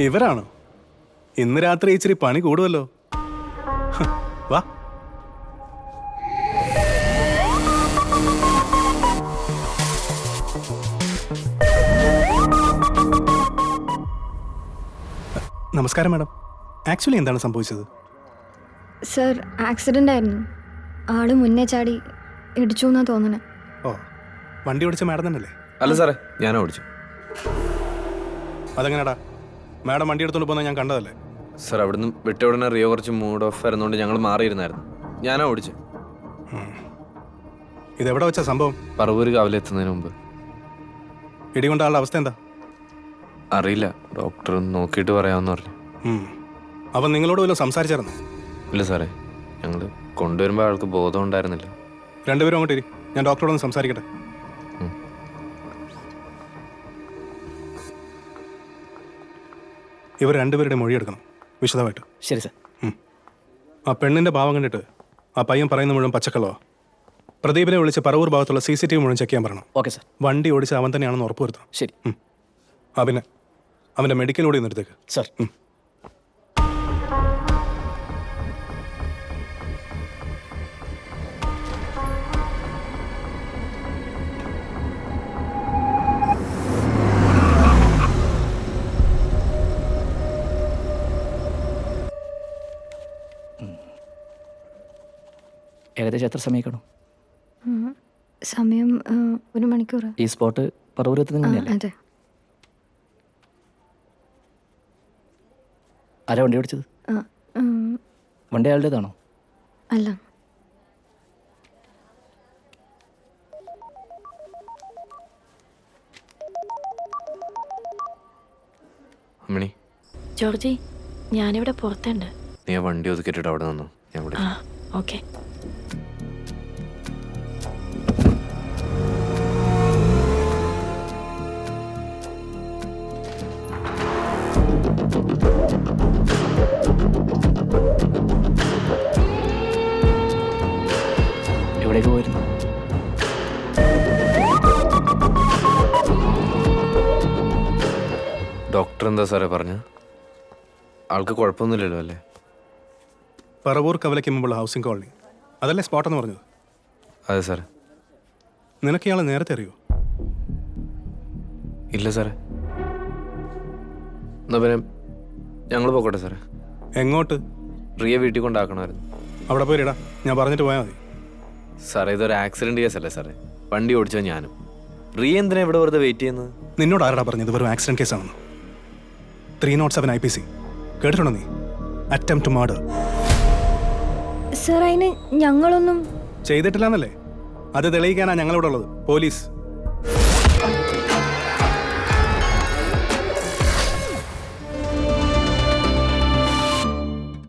ഇവരാണോ? ഇന്ന് രാത്രി ഇച്ചിരി പണി കൂടുമല്ലോ. വാ. നമസ്കാരം മാഡം. ആക്ച്വലി എന്താണ് സംഭവിച്ചത്? സർ, ആക്സിഡൻ്റ് ആയിരുന്നു. ആള് മുന്നേ ചാടി ഇടിച്ചു എന്നാ തോന്നണേ. ഓ, വണ്ടി ഓടിച്ച മാഡം തന്നെയല്ലേ? അല്ല സാറേ, ഞാനാ ഓടിച്ചു. അതെങ്ങനെടാ? മാഡം വണ്ടി എടുത്തോണ്ട് പോകുന്നത് ഞാൻ കണ്ടതല്ലേ? സാർ, അവിടുന്ന് വിട്ട ഉടനെ റിയോ കുറച്ച് മൂഡ് ഓഫ് ആയിരുന്നോണ്ട് ഞങ്ങൾ മാറിയിരുന്നായിരുന്നു. ഞാനാ ഓടിച്ചു. ഇതെവിടെ വെച്ചാ സംഭവം? പറവൂര് കാവിലെത്തുന്നതിന് മുമ്പ്. ഇടികൊണ്ട ആളുടെ അവസ്ഥ എന്താ? അറിയില്ല, ഡോക്ടർ നോക്കിയിട്ട് പറയാമെന്ന് പറഞ്ഞു. അവൻ നിങ്ങളോട് വല്ലതും സംസാരിച്ചായിരുന്നു? ഇല്ല സാറേ, ഞങ്ങൾ കൊണ്ടുവരുമ്പോൾ ആൾക്ക് ബോധം ഉണ്ടായിരുന്നില്ല. രണ്ടുപേരും അങ്ങോട്ട് ഇരി, ഞാൻ ഡോക്ടറോടൊന്ന് സംസാരിക്കട്ടെ. ഇവർ രണ്ടുപേരുടെ മൊഴിയെടുക്കണം വിശദമായിട്ട്. ശരി സാർ. ആ പെണ്ണിന്റെ ഭാവം കണ്ടിട്ട് ആ പയ്യൻ പറയുന്ന മുഴുവൻ പച്ചക്കള്ളോ. പ്രദീപിനെ വിളിച്ച് പറവൂർ ഭാഗത്തുള്ള CCTV മുഴുവൻ ചെക്ക് ചെയ്യാൻ പറയണം. Okay sir. വണ്ടി ഓടിച്ച് അവൻ തന്നെയാണെന്ന് ഉറപ്പുവരുത്തണം. ശരി. പിന്നെ അവന്റെ മെഡിക്കൽ കൂടി നിർത്തേക്ക്. സാർ. ഏകദേശം എത്ര സമയം കാണും? സമയം 1 മണിക്കൂർ. ഈ സ്പോട്ട് പറവൂരത്തിന് തന്നെയല്ലേ? അതെ. ആരാ വണ്ടി ഓടിച്ചത്? വണ്ടി അയാളുടേതാണോ? അല്ല. അമ്മിണി, ജോർജി, ഞാനിവിടെ പുറത്തുണ്ട്. നീ ആ വണ്ടി ഒതുക്കിയിട്ടിട്ട് അവിടെ നിന്നു. ഞാൻ വിളിക്കാം. ഓക്കെ. എവിടേക്ക് പോയിരുന്നു? ഡോക്ടർ എന്താ സാറേ പറഞ്ഞ? ആൾക്ക് കുഴപ്പമൊന്നുമില്ലല്ലോ അല്ലേ? പറവൂർ കവലയ്ക്ക് മുമ്പുള്ള ഹൗസിംഗ് കോളനി അതല്ലേ സ്പോട്ടെന്ന് പറഞ്ഞത്? അതെ സാറേ. നിനക്ക് ഇയാളെ നേരത്തെ അറിയോ? ഇല്ല സാറേ. എന്നാ പിന്നെ ഞങ്ങൾ പോക്കോട്ടെ സാറേ. എങ്ങോട്ട്? റിയ വീട്ടിൽ കൊണ്ടാക്കണമായിരുന്നു. അവിടെ പോയിടാ, ഞാൻ പറഞ്ഞിട്ട് പോയാൽ മതി. സാറേ, ഇതൊരു ആക്സിഡന്റ് കേസല്ലേ സാറേ? വണ്ടി ഓടിച്ചോ ഞാനും. റിയ എന്തിനാ ഇവിടെ വെറുതെ വെയിറ്റ് ചെയ്യുന്നത്? നിന്നോട് ആരാടാ പറഞ്ഞത് വെറും ആക്സിഡന്റ് കേസാണെന്ന്? 307 IPC കേട്ടിട്ടുണ്ടോ നീ? Attempt murder. സർ, അതിന് ഞങ്ങളൊന്നും ചെയ്തിട്ടില്ലെന്നല്ലേ? അത് തെളിയിക്കാനാ ഞങ്ങളിവിടെ ഉള്ളത്, പോലീസ്.